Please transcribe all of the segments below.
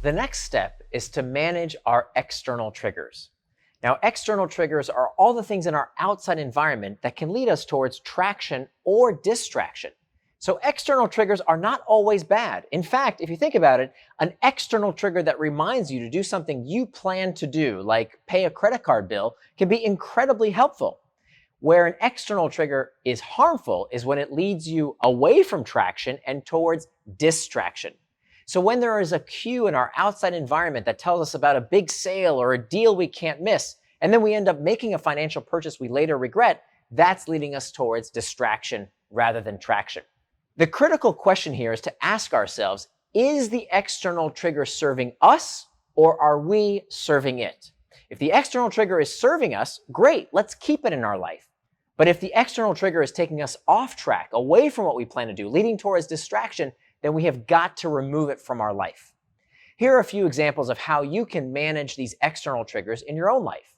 The next step is to manage our external triggers. Now, external triggers are all the things in our outside environment that can lead us towards traction or distraction. So external triggers are not always bad. In fact, if you think about it, an external trigger that reminds you to do something you plan to do, like pay a credit card bill, can be incredibly helpful. Where an external trigger is harmful is when it leads you away from traction and towards distraction. So when there is a cue in our outside environment that tells us about a big sale or a deal we can't miss, and then we end up making a financial purchase we later regret, that's leading us towards distraction rather than traction. The critical question here is to ask ourselves, is the external trigger serving us or are we serving it? If the external trigger is serving us, great, let's keep it in our life. But if the external trigger is taking us off track, away from what we plan to do, leading towards distraction, then we have got to remove it from our life. Here are a few examples of how you can manage these external triggers in your own life.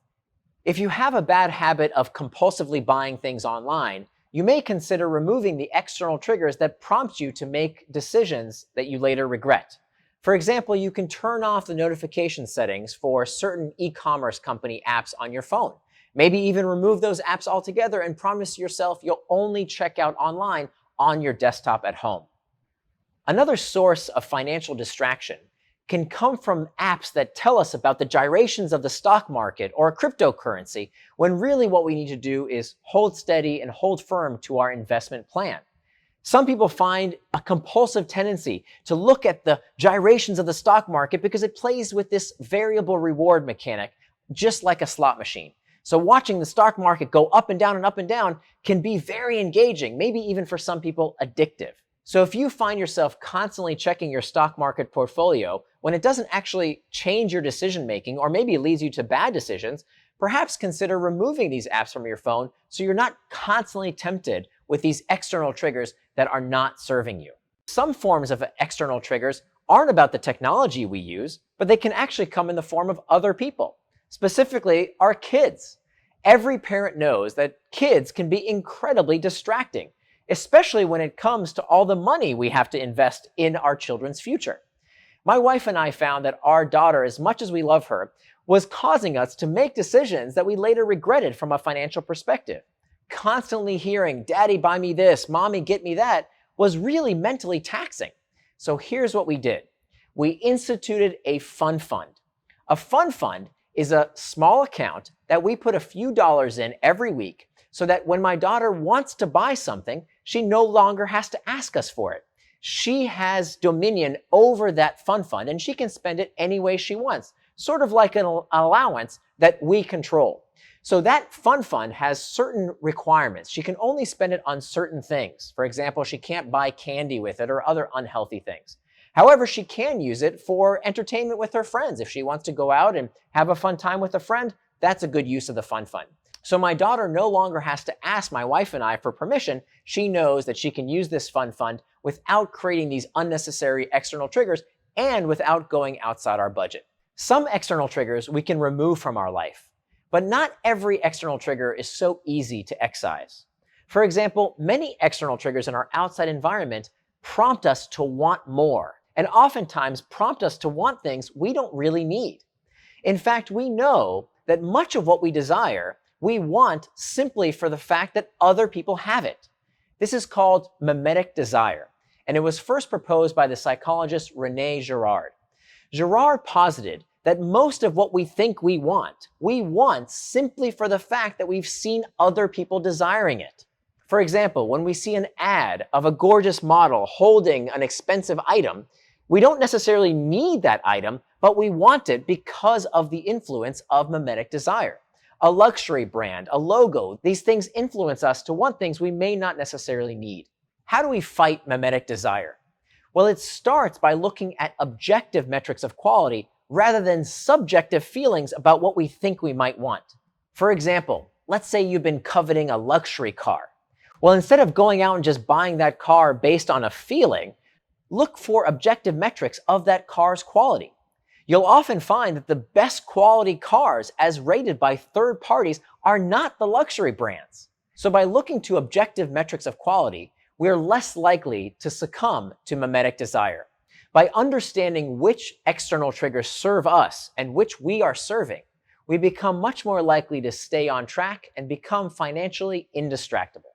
If you have a bad habit of compulsively buying things online, you may consider removing the external triggers that prompt you to make decisions that you later regret. For example, you can turn off the notification settings for certain e-commerce company apps on your phone. Maybe even remove those apps altogether and promise yourself you'll only check out online on your desktop at home. Another source of financial distraction can come from apps that tell us about the gyrations of the stock market or cryptocurrency, when really what we need to do is hold steady and hold firm to our investment plan. Some people find a compulsive tendency to look at the gyrations of the stock market because it plays with this variable reward mechanic, just like a slot machine. So watching the stock market go up and down can be very engaging, maybe even for some people addictive. So if you find yourself constantly checking your stock market portfolio when it doesn't actually change your decision making, or maybe it leads you to bad decisions, perhaps consider removing these apps from your phone so you're not constantly tempted with these external triggers that are not serving you. Some forms of external triggers aren't about the technology we use, but they can actually come in the form of other people, specifically our kids. Every parent knows that kids can be incredibly distracting, especially when it comes to all the money we have to invest in our children's future. My wife and I found that our daughter, as much as we love her, was causing us to make decisions that we later regretted from a financial perspective. Constantly hearing, "Daddy, buy me this, Mommy, get me that," was really mentally taxing. So here's what we did. We instituted a fun fund. A fun fund is a small account that we put a few dollars in every week so that when my daughter wants to buy something, she no longer has to ask us for it. She has dominion over that fun fund and she can spend it any way she wants, sort of like an allowance that we control. So that fun fund has certain requirements. She can only spend it on certain things. For example, she can't buy candy with it or other unhealthy things. However, she can use it for entertainment with her friends. If she wants to go out and have a fun time with a friend, that's a good use of the fun fund. So my daughter no longer has to ask my wife and I for permission. She knows that she can use this fun fund without creating these unnecessary external triggers and without going outside our budget. Some external triggers we can remove from our life, but not every external trigger is so easy to excise. For example, many external triggers in our outside environment prompt us to want more, and oftentimes prompt us to want things we don't really need. In fact, we know that much of what we desire, we want simply for the fact that other people have it. This is called memetic desire, and it was first proposed by the psychologist René Girard. Girard posited that most of what we think we want simply for the fact that we've seen other people desiring it. For example, when we see an ad of a gorgeous model holding an expensive item, we don't necessarily need that item, but we want it because of the influence of memetic desire. A luxury brand, a logo, these things influence us to want things we may not necessarily need. How do we fight memetic desire? Well, it starts by looking at objective metrics of quality rather than subjective feelings about what we think we might want. For example, let's say you've been coveting a luxury car. Well, instead of going out and just buying that car based on a feeling, look for objective metrics of that car's quality. You'll often find that the best quality cars, as rated by third parties, are not the luxury brands. So by looking to objective metrics of quality, we're less likely to succumb to memetic desire. By understanding which external triggers serve us and which we are serving, we become much more likely to stay on track and become financially indistractable.